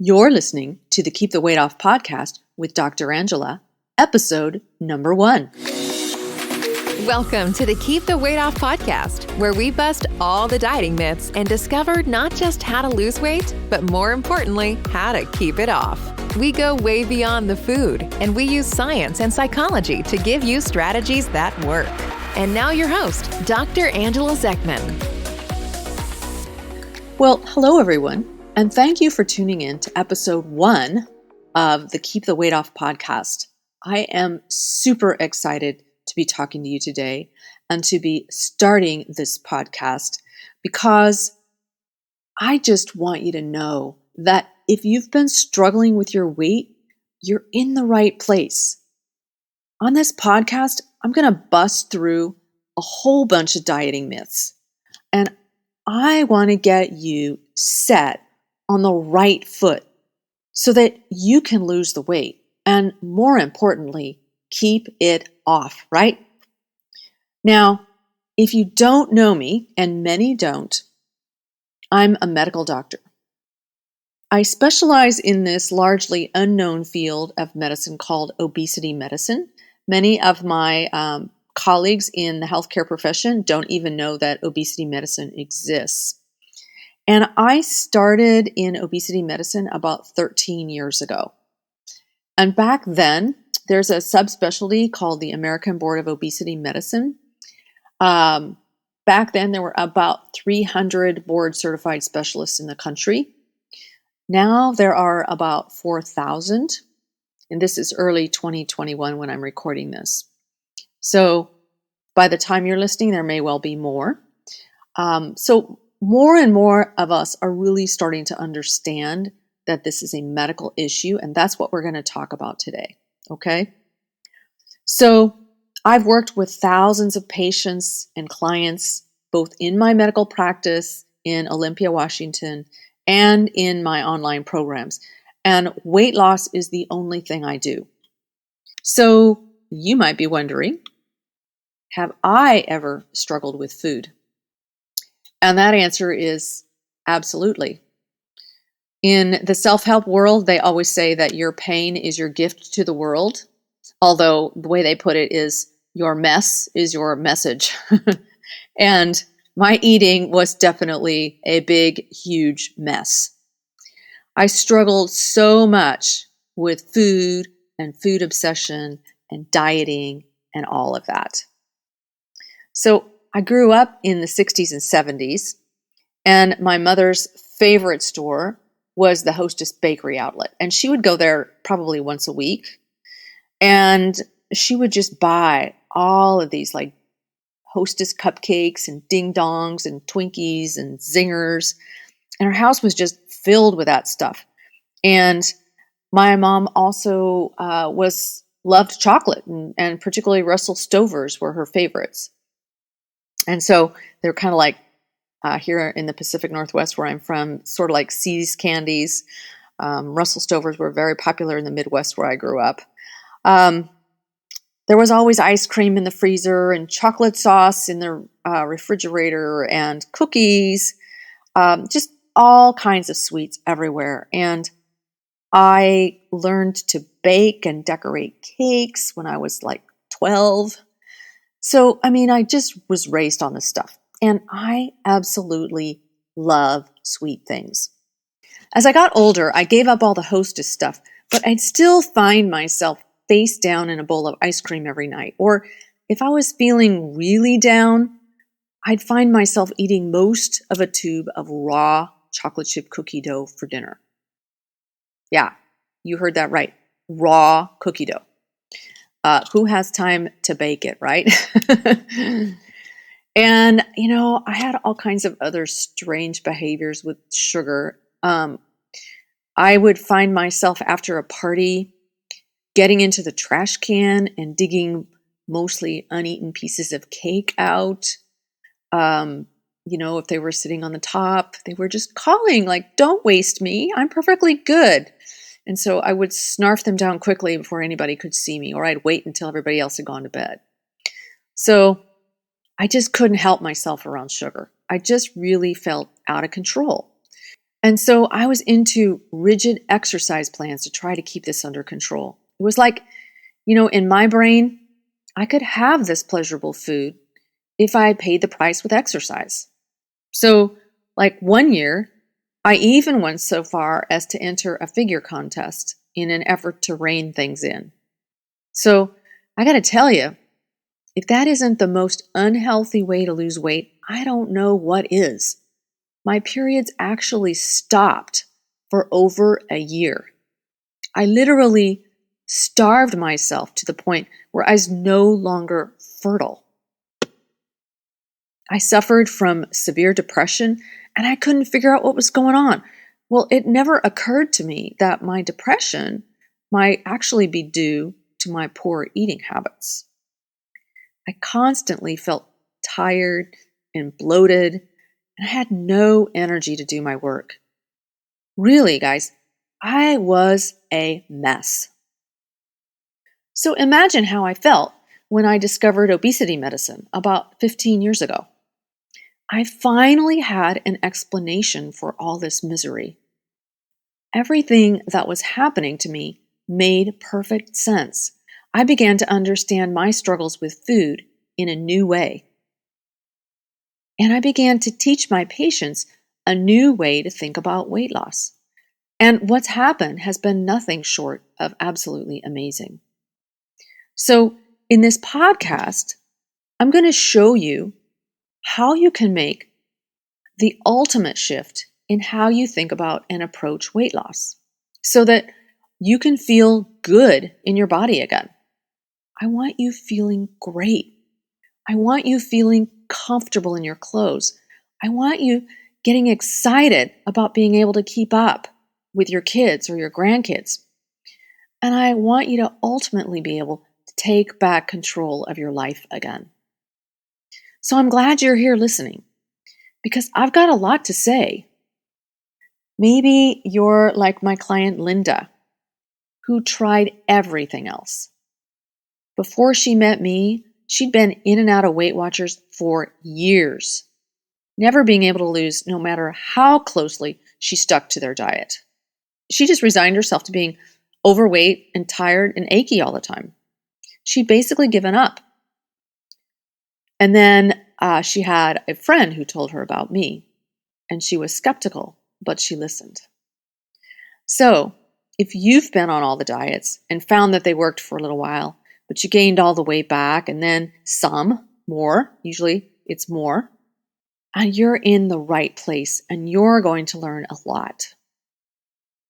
You're listening to the Keep the Weight Off podcast with Dr. Angela, episode number 1. Welcome to the Keep the Weight Off podcast, where we bust all the dieting myths and discover not just how to lose weight, but more importantly, how to keep it off. We go way beyond the food, and we use science and psychology to give you strategies that work. And now your host, Dr. Angela Zechmann. Well, hello everyone, and thank you for tuning in to episode 1 of the Keep the Weight Off podcast. I am super excited to be talking to you today and to be starting this podcast because I just want you to know that if you've been struggling with your weight, you're in the right place. On this podcast, I'm going to bust through a whole bunch of dieting myths, and I want to get you set on the right foot so that you can lose the weight and, more importantly, keep it off, right? Now, if you don't know me, and many don't, I'm a medical doctor. I specialize in this largely unknown field of medicine called obesity medicine. Many of my colleagues in the healthcare profession don't even know that obesity medicine exists. And I started in obesity medicine about 13 years ago. And back then, there's a subspecialty called the American Board of Obesity Medicine. Back then, there were about 300 board-certified specialists in the country. Now there are about 4,000, and this is early 2021 when I'm recording this. So by the time you're listening, there may well be more. So more and more of us are really starting to understand that this is a medical issue, and that's what we're going to talk about today, okay? So I've worked with thousands of patients and clients, both in my medical practice in Olympia, Washington, and in my online programs. And weight loss is the only thing I do. So you might be wondering, have I ever struggled with food? And that answer is absolutely. In the self-help world, they always say that your pain is your gift to the world, although the way they put it is your mess is your message. And my eating was definitely a big, huge mess. I struggled so much with food and food obsession and dieting and all of that. So I grew up in the 60s and 70s, and my mother's favorite store was the Hostess Bakery outlet. And she would go there probably once a week, and she would just buy all of these like Hostess cupcakes and ding dongs and Twinkies and zingers. And her house was just filled with that stuff. And my mom also loved chocolate, and particularly Russell Stovers were her favorites. And so they're kind of like here in the Pacific Northwest where I'm from, sort of like See's candies. Russell Stovers were very popular in the Midwest where I grew up. There was always ice cream in the freezer and chocolate sauce in the refrigerator and cookies, just all kinds of sweets everywhere. And I learned to bake and decorate cakes when I was like 12. So, I just was raised on this stuff, and I absolutely love sweet things. As I got older, I gave up all the Hostess stuff, but I'd still find myself face down in a bowl of ice cream every night. Or if I was feeling really down, I'd find myself eating most of a tube of raw chocolate chip cookie dough for dinner. Yeah, you heard that right. Raw cookie dough. Who has time to bake it, right? And, I had all kinds of other strange behaviors with sugar. I would find myself after a party getting into the trash can and digging mostly uneaten pieces of cake out. If they were sitting on the top, they were just calling like, "Don't waste me. I'm perfectly good." And so I would snarf them down quickly before anybody could see me, or I'd wait until everybody else had gone to bed. So I just couldn't help myself around sugar. I just really felt out of control. And so I was into rigid exercise plans to try to keep this under control. It was like, in my brain, I could have this pleasurable food if I paid the price with exercise. So, like one year, I even went so far as to enter a figure contest in an effort to rein things in. So, I got to tell you, if that isn't the most unhealthy way to lose weight, I don't know what is. My periods actually stopped for over a year. I literally starved myself to the point where I was no longer fertile. I suffered from severe depression and I couldn't figure out what was going on. Well, it never occurred to me that my depression might actually be due to my poor eating habits. I constantly felt tired and bloated, and I had no energy to do my work. Really, guys, I was a mess. So imagine how I felt when I discovered obesity medicine about 15 years ago. I finally had an explanation for all this misery. Everything that was happening to me made perfect sense. I began to understand my struggles with food in a new way. And I began to teach my patients a new way to think about weight loss. And what's happened has been nothing short of absolutely amazing. So, in this podcast, I'm going to show you how you can make the ultimate shift in how you think about and approach weight loss so that you can feel good in your body again. I want you feeling great. I want you feeling comfortable in your clothes. I want you getting excited about being able to keep up with your kids or your grandkids. And I want you to ultimately be able to take back control of your life again. So I'm glad you're here listening because I've got a lot to say. Maybe you're like my client Linda, who tried everything else. Before she met me, she'd been in and out of Weight Watchers for years, never being able to lose no matter how closely she stuck to their diet. She just resigned herself to being overweight and tired and achy all the time. She'd basically given up. And then she had a friend who told her about me, and she was skeptical, but she listened. So, if you've been on all the diets and found that they worked for a little while, but you gained all the weight back and then some more, usually it's more, and you're in the right place and you're going to learn a lot.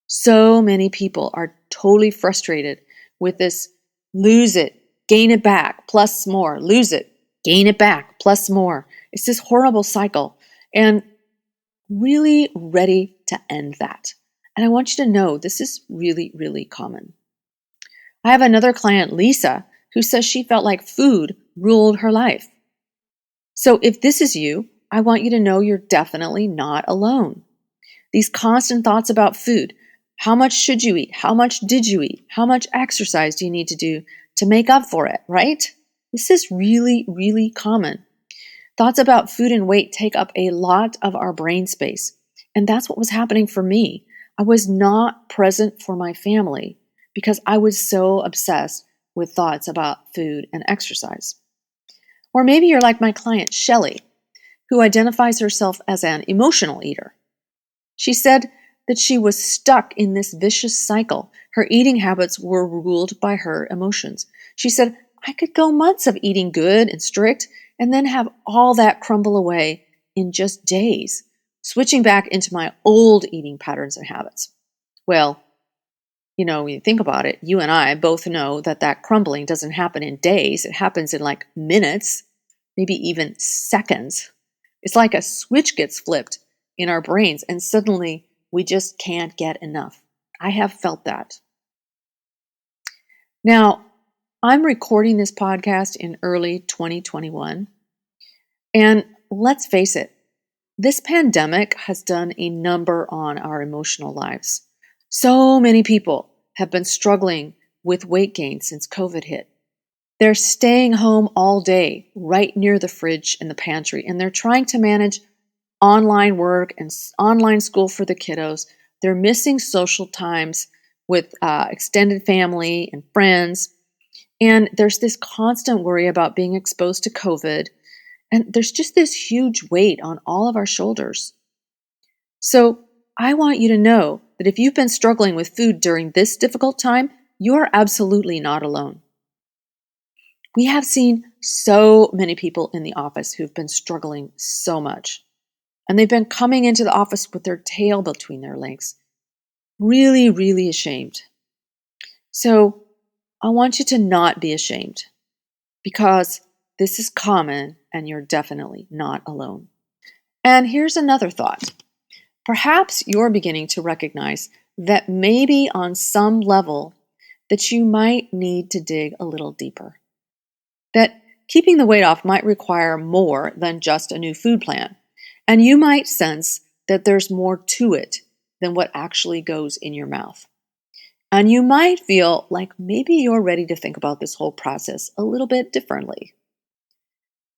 So many people are totally frustrated with this lose it, gain it back, plus more, lose it, gain it back, plus more. It's this horrible cycle and really ready to end that. And I want you to know this is really, really common. I have another client, Lisa, who says she felt like food ruled her life. So if this is you, I want you to know you're definitely not alone. These constant thoughts about food, how much should you eat? How much did you eat? How much exercise do you need to do to make up for it, right? This is really, really common. Thoughts about food and weight take up a lot of our brain space. And that's what was happening for me. I was not present for my family because I was so obsessed with thoughts about food and exercise. Or maybe you're like my client, Shelley, who identifies herself as an emotional eater. She said that she was stuck in this vicious cycle. Her eating habits were ruled by her emotions. She said, I could go months of eating good and strict and then have all that crumble away in just days, switching back into my old eating patterns and habits. Well, when you think about it, you and I both know that crumbling doesn't happen in days. It happens in like minutes, maybe even seconds. It's like a switch gets flipped in our brains and suddenly we just can't get enough. I have felt that. Now, I'm recording this podcast in early 2021. And let's face it, this pandemic has done a number on our emotional lives. So many people have been struggling with weight gain since COVID hit. They're staying home all day, right near the fridge and the pantry, and they're trying to manage online work and online school for the kiddos. They're missing social times with extended family and friends. And there's this constant worry about being exposed to COVID. And there's just this huge weight on all of our shoulders. So I want you to know that if you've been struggling with food during this difficult time, you're absolutely not alone. We have seen so many people in the office who've been struggling so much. And they've been coming into the office with their tail between their legs, really, really ashamed. So I want you to not be ashamed because this is common and you're definitely not alone. And here's another thought. Perhaps you're beginning to recognize that maybe on some level that you might need to dig a little deeper. That keeping the weight off might require more than just a new food plan. And you might sense that there's more to it than what actually goes in your mouth. And you might feel like maybe you're ready to think about this whole process a little bit differently.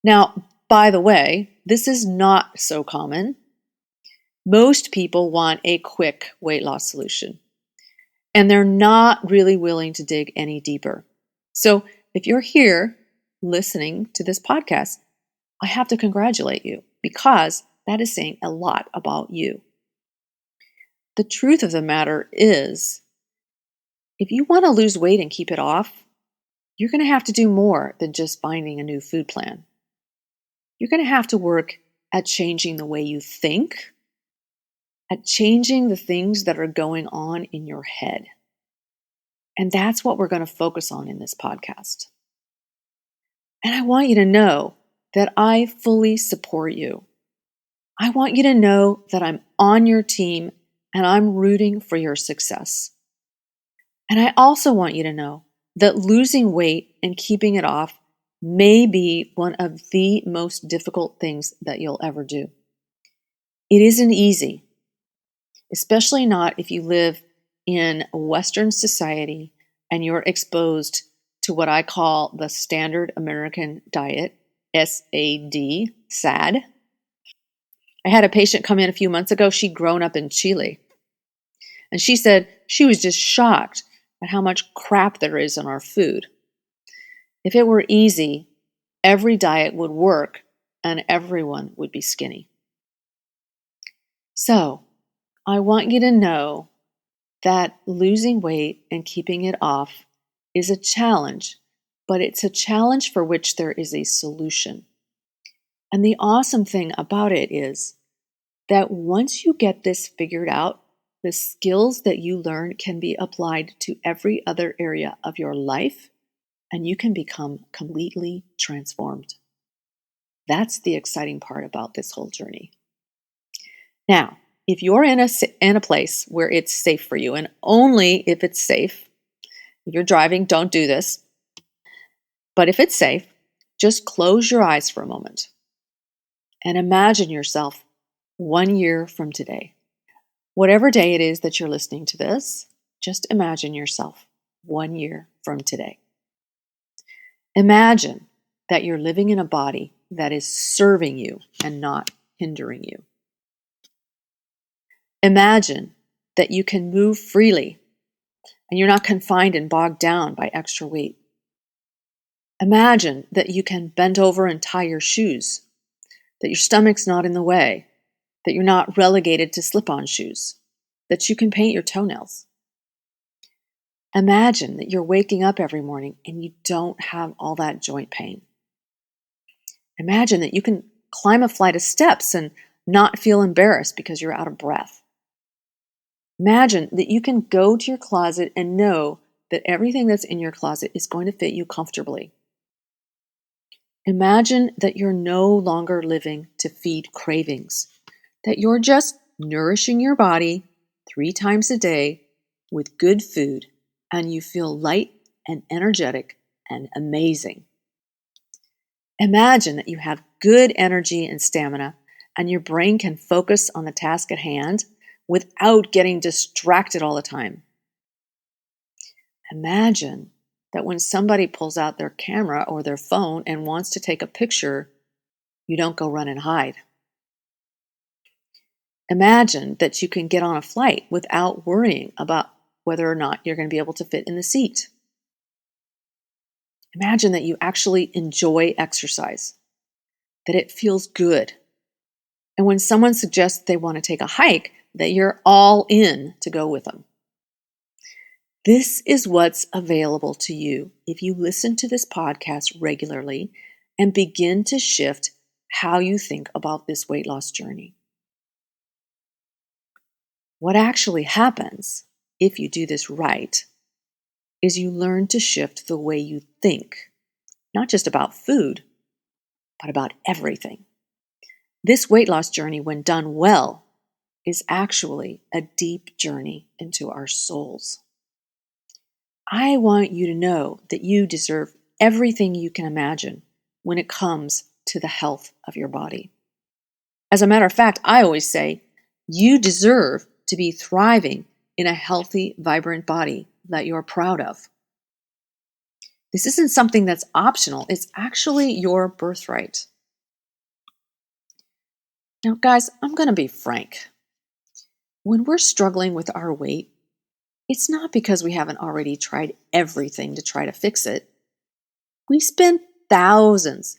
Now, by the way, this is not so common. Most people want a quick weight loss solution, and they're not really willing to dig any deeper. So if you're here listening to this podcast, I have to congratulate you because that is saying a lot about you. The truth of the matter is, if you want to lose weight and keep it off, you're going to have to do more than just finding a new food plan. You're going to have to work at changing the way you think, at changing the things that are going on in your head. And that's what we're going to focus on in this podcast. And I want you to know that I fully support you. I want you to know that I'm on your team and I'm rooting for your success. And I also want you to know that losing weight and keeping it off may be one of the most difficult things that you'll ever do. It isn't easy, especially not if you live in Western society and you're exposed to what I call the standard American diet, SAD, SAD. I had a patient come in a few months ago. She'd grown up in Chile. And she said she was just shocked at how much crap there is in our food. If it were easy, every diet would work and everyone would be skinny. So, I want you to know that losing weight and keeping it off is a challenge, but it's a challenge for which there is a solution. And the awesome thing about it is that once you get this figured out, the skills that you learn can be applied to every other area of your life, and you can become completely transformed. That's the exciting part about this whole journey. Now, if you're in a place where it's safe for you, and only if it's safe, if you're driving, don't do this. But if it's safe, just close your eyes for a moment and imagine yourself 1 year from today. Whatever day it is that you're listening to this, just imagine yourself 1 year from today. Imagine that you're living in a body that is serving you and not hindering you. Imagine that you can move freely and you're not confined and bogged down by extra weight. Imagine that you can bend over and tie your shoes, that your stomach's not in the way, that you're not relegated to slip-on shoes, that you can paint your toenails. Imagine that you're waking up every morning and you don't have all that joint pain. Imagine that you can climb a flight of steps and not feel embarrassed because you're out of breath. Imagine that you can go to your closet and know that everything that's in your closet is going to fit you comfortably. Imagine that you're no longer living to feed cravings, that you're just nourishing your body 3 times a day with good food, and you feel light and energetic and amazing. Imagine that you have good energy and stamina, and your brain can focus on the task at hand without getting distracted all the time. Imagine that when somebody pulls out their camera or their phone and wants to take a picture, you don't go run and hide. Imagine that you can get on a flight without worrying about whether or not you're going to be able to fit in the seat. Imagine that you actually enjoy exercise, that it feels good. And when someone suggests they want to take a hike, that you're all in to go with them. This is what's available to you if you listen to this podcast regularly and begin to shift how you think about this weight loss journey. What actually happens if you do this right is you learn to shift the way you think, not just about food, but about everything. This weight loss journey, when done well, is actually a deep journey into our souls. I want you to know that you deserve everything you can imagine when it comes to the health of your body. As a matter of fact, I always say you deserve to be thriving in a healthy, vibrant body that you're proud of. This isn't something that's optional. It's actually your birthright. Now, guys, I'm going to be frank. When we're struggling with our weight, it's not because we haven't already tried everything to try to fix it. We spend thousands,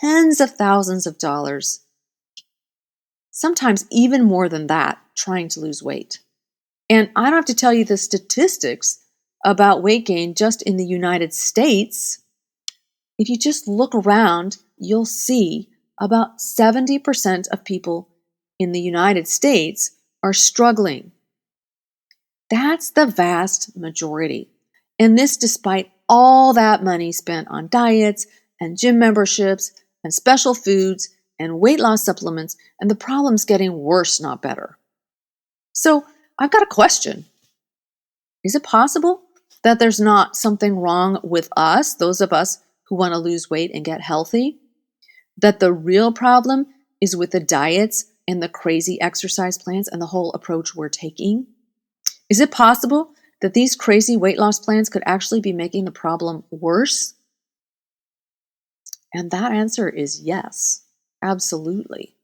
tens of thousands of dollars, sometimes even more than that, trying to lose weight. And I don't have to tell you the statistics about weight gain just in the United States. If you just look around, you'll see about 70% of people in the United States are struggling. That's the vast majority. And this despite all that money spent on diets and gym memberships and special foods and weight loss supplements, and the problem's getting worse, not better. So I've got a question. Is it possible that there's not something wrong with us, those of us who want to lose weight and get healthy? That the real problem is with the diets and the crazy exercise plans and the whole approach we're taking? Is it possible that these crazy weight loss plans could actually be making the problem worse? And that answer is yes, absolutely.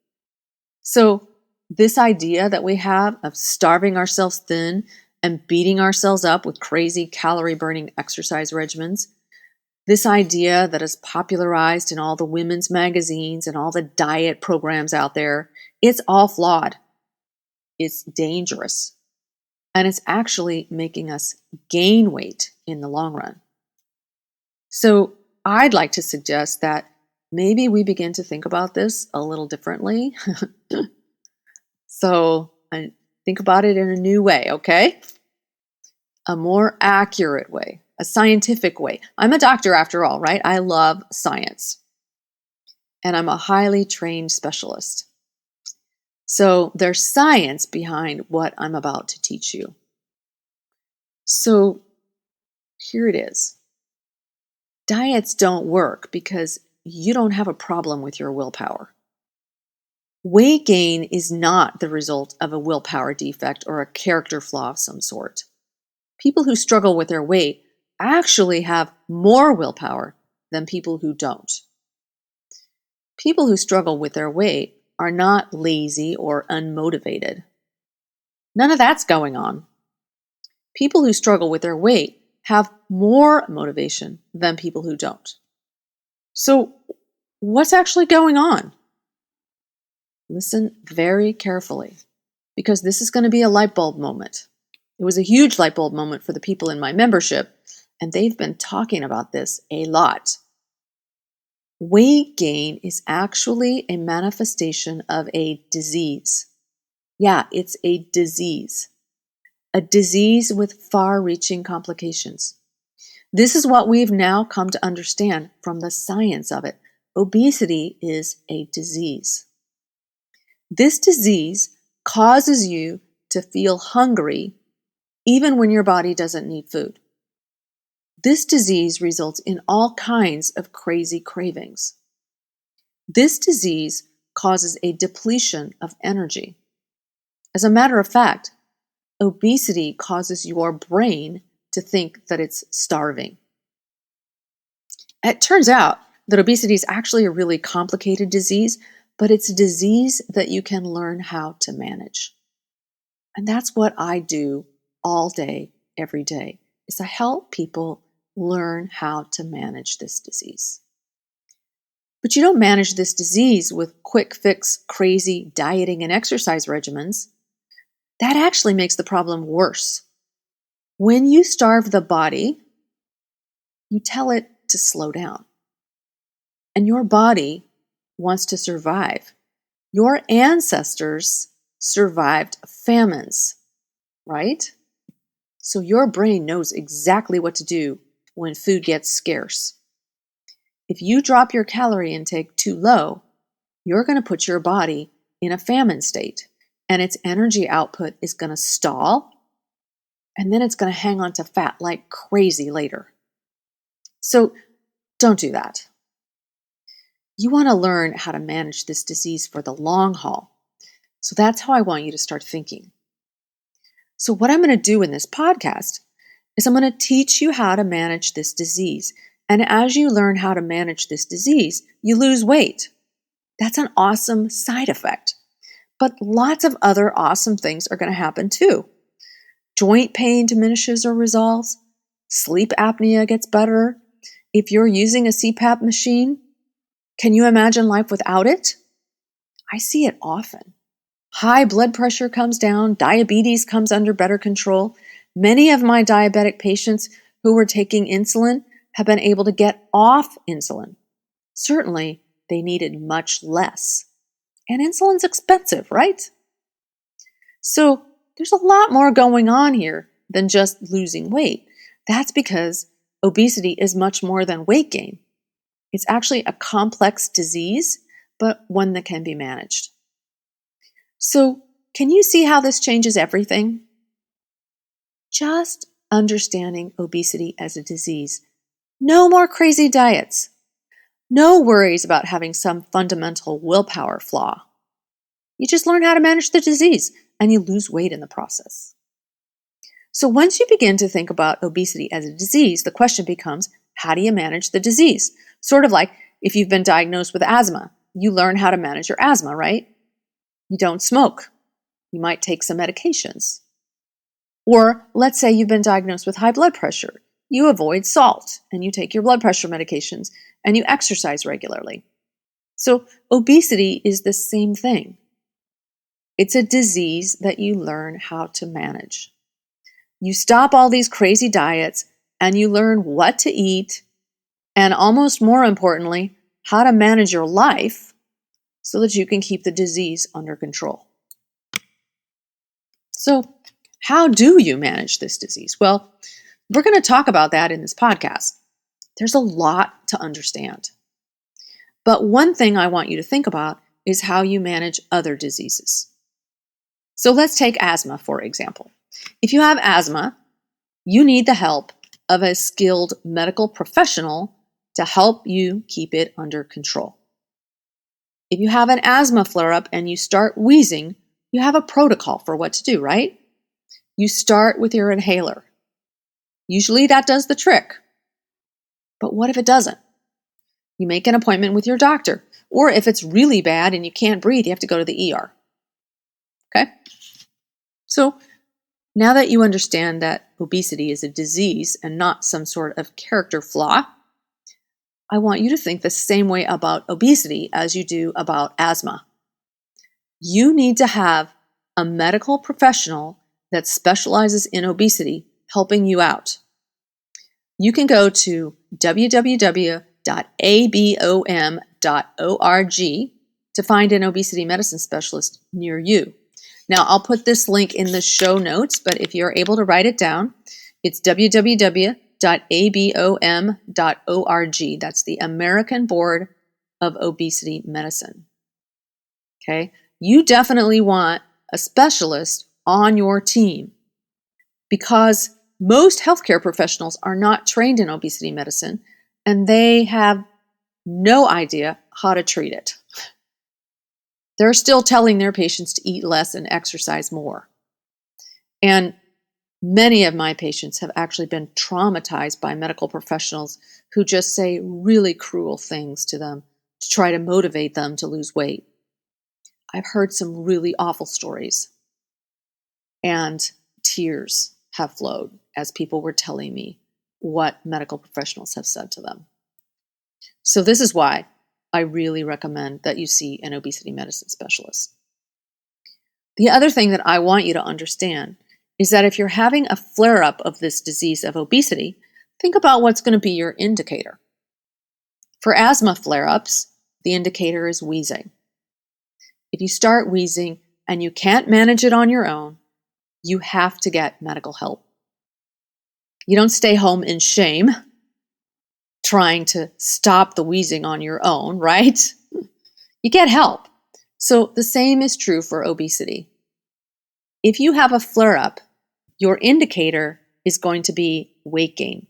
So this idea that we have of starving ourselves thin and beating ourselves up with crazy calorie-burning exercise regimens, this idea that is popularized in all the women's magazines and all the diet programs out there, it's all flawed. It's dangerous. And it's actually making us gain weight in the long run. So I'd like to suggest that maybe we begin to think about this a little differently. So think about it in a new way, okay? A more accurate way, a scientific way. I'm a doctor after all, right? I love science. And I'm a highly trained specialist. So there's science behind what I'm about to teach you. So here it is. Diets don't work because you don't have a problem with your willpower. Weight gain is not the result of a willpower defect or a character flaw of some sort. People who struggle with their weight actually have more willpower than people who don't. People who struggle with their weight are not lazy or unmotivated. None of that's going on. People who struggle with their weight have more motivation than people who don't. So, what's actually going on? Listen very carefully, because this is going to be a light bulb moment. It was a huge light bulb moment for the people in my membership, and they've been talking about this a lot. Weight gain is actually a manifestation of a disease. Yeah, it's a disease. A disease with far-reaching complications. This is what we've now come to understand from the science of it. Obesity is a disease. This disease causes you to feel hungry even when your body doesn't need food. This disease results in all kinds of crazy cravings. This disease causes a depletion of energy. As a matter of fact, obesity causes your brain to think that it's starving. It turns out that obesity is actually a really complicated disease, but it's a disease that you can learn how to manage. And that's what I do all day, every day, is I help people learn how to manage this disease. But you don't manage this disease with quick fix, crazy dieting and exercise regimens. That actually makes the problem worse. When you starve the body, you tell it to slow down. And your body wants to survive. Your ancestors survived famines, right? So your brain knows exactly what to do when food gets scarce. If you drop your calorie intake too low, you're going to put your body in a famine state, and its energy output is going to stall, and then it's going to hang on to fat like crazy later. So don't do that. You want to learn how to manage this disease for the long haul. So that's how I want you to start thinking. So what I'm going to do in this podcast is I'm going to teach you how to manage this disease. And as you learn how to manage this disease, you lose weight. That's an awesome side effect. But lots of other awesome things are going to happen too. Joint pain diminishes or resolves. Sleep apnea gets better. If you're using a CPAP machine, can you imagine life without it? I see it often. High blood pressure comes down. Diabetes comes under better control. Many of my diabetic patients who were taking insulin have been able to get off insulin. Certainly, they needed much less. And insulin's expensive, right? So there's a lot more going on here than just losing weight. That's because obesity is much more than weight gain. It's actually a complex disease, but one that can be managed. So can you see how this changes everything? Just understanding obesity as a disease. No more crazy diets. No worries about having some fundamental willpower flaw. You just learn how to manage the disease and you lose weight in the process. So once you begin to think about obesity as a disease, the question becomes, how do you manage the disease? Sort of like if you've been diagnosed with asthma, you learn how to manage your asthma, right? You don't smoke. You might take some medications. Or let's say you've been diagnosed with high blood pressure. You avoid salt and you take your blood pressure medications and you exercise regularly. So obesity is the same thing. It's a disease that you learn how to manage. You stop all these crazy diets and you learn what to eat and, almost more importantly, how to manage your life so that you can keep the disease under control. So how do you manage this disease? Well, we're going to talk about that in this podcast. There's a lot to understand. But one thing I want you to think about is how you manage other diseases. So let's take asthma, for example. If you have asthma, you need the help of a skilled medical professional to help you keep it under control. If you have an asthma flare-up and you start wheezing, you have a protocol for what to do, right? You start with your inhaler. Usually that does the trick. But what if it doesn't? You make an appointment with your doctor. Or if it's really bad and you can't breathe, you have to go to the ER. Okay? So now that you understand that obesity is a disease and not some sort of character flaw, I want you to think the same way about obesity as you do about asthma. You need to have a medical professional that specializes in obesity helping you out. You can go to www.abom.org to find an obesity medicine specialist near you. Now, I'll put this link in the show notes, but if you're able to write it down, it's www.abom.org. That's the American Board of Obesity Medicine. Okay? You definitely want a specialist on your team because most healthcare professionals are not trained in obesity medicine and they have no idea how to treat it. They're still telling their patients to eat less and exercise more. And many of my patients have actually been traumatized by medical professionals who just say really cruel things to them to try to motivate them to lose weight. I've heard some really awful stories, and tears have flowed as people were telling me what medical professionals have said to them. So this is why I really recommend that you see an obesity medicine specialist. The other thing that I want you to understand is that if you're having a flare-up of this disease of obesity, think about what's going to be your indicator. For asthma flare-ups, the indicator is wheezing. If you start wheezing and you can't manage it on your own, you have to get medical help. You don't stay home in shame trying to stop the wheezing on your own, right? You get help. So the same is true for obesity. If you have a flare-up, your indicator is going to be weight gain.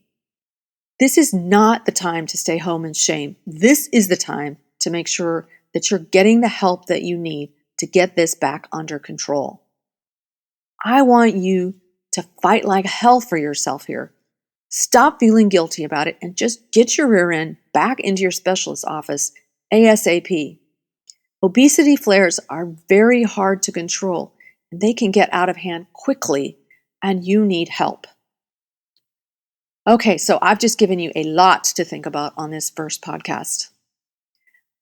This is not the time to stay home in shame. This is the time to make sure that you're getting the help that you need to get this back under control. I want you to fight like hell for yourself here. Stop feeling guilty about it and just get your rear end back into your specialist's office ASAP. Obesity flares are very hard to control, and they can get out of hand quickly, and you need help. Okay, so I've just given you a lot to think about on this first podcast.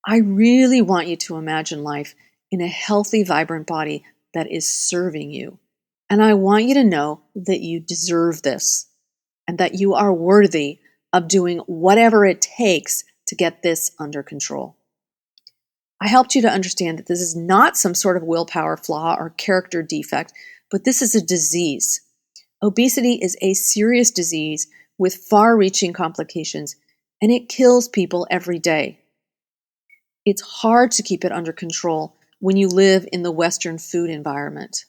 I really want you to imagine life in a healthy, vibrant body that is serving you. And I want you to know that you deserve this and that you are worthy of doing whatever it takes to get this under control. I helped you to understand that this is not some sort of willpower flaw or character defect, but this is a disease. Obesity is a serious disease with far-reaching complications, and it kills people every day. It's hard to keep it under control when you live in the Western food environment.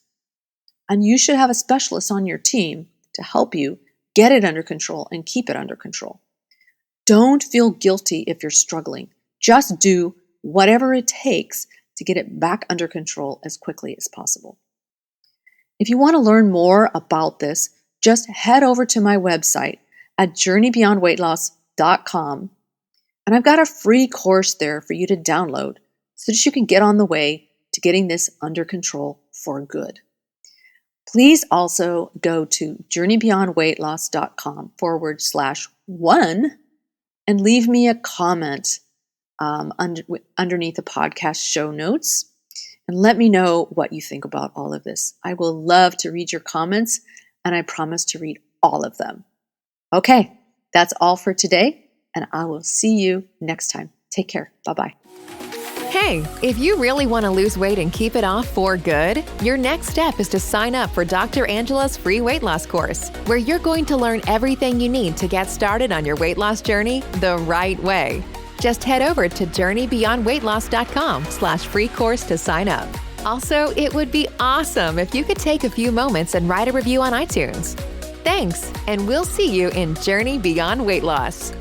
And you should have a specialist on your team to help you get it under control and keep it under control. Don't feel guilty if you're struggling. Just do whatever it takes to get it back under control as quickly as possible. If you want to learn more about this, just head over to my website at JourneyBeyondWeightLoss.com, and I've got a free course there for you to download so that you can get on the way to getting this under control for good. Please also go to JourneyBeyondWeightLoss.com/1 and leave me a comment underneath the podcast show notes and let me know what you think about all of this. I will love to read your comments, and I promise to read all of them. Okay, that's all for today, and I will see you next time. Take care. Bye-bye. Hey, if you really want to lose weight and keep it off for good, your next step is to sign up for Dr. Angela's free weight loss course, where you're going to learn everything you need to get started on your weight loss journey the right way. Just head over to JourneyBeyondWeightLoss.com/free course to sign up. Also, it would be awesome if you could take a few moments and write a review on iTunes. Thanks, and we'll see you in Journey Beyond Weight Loss.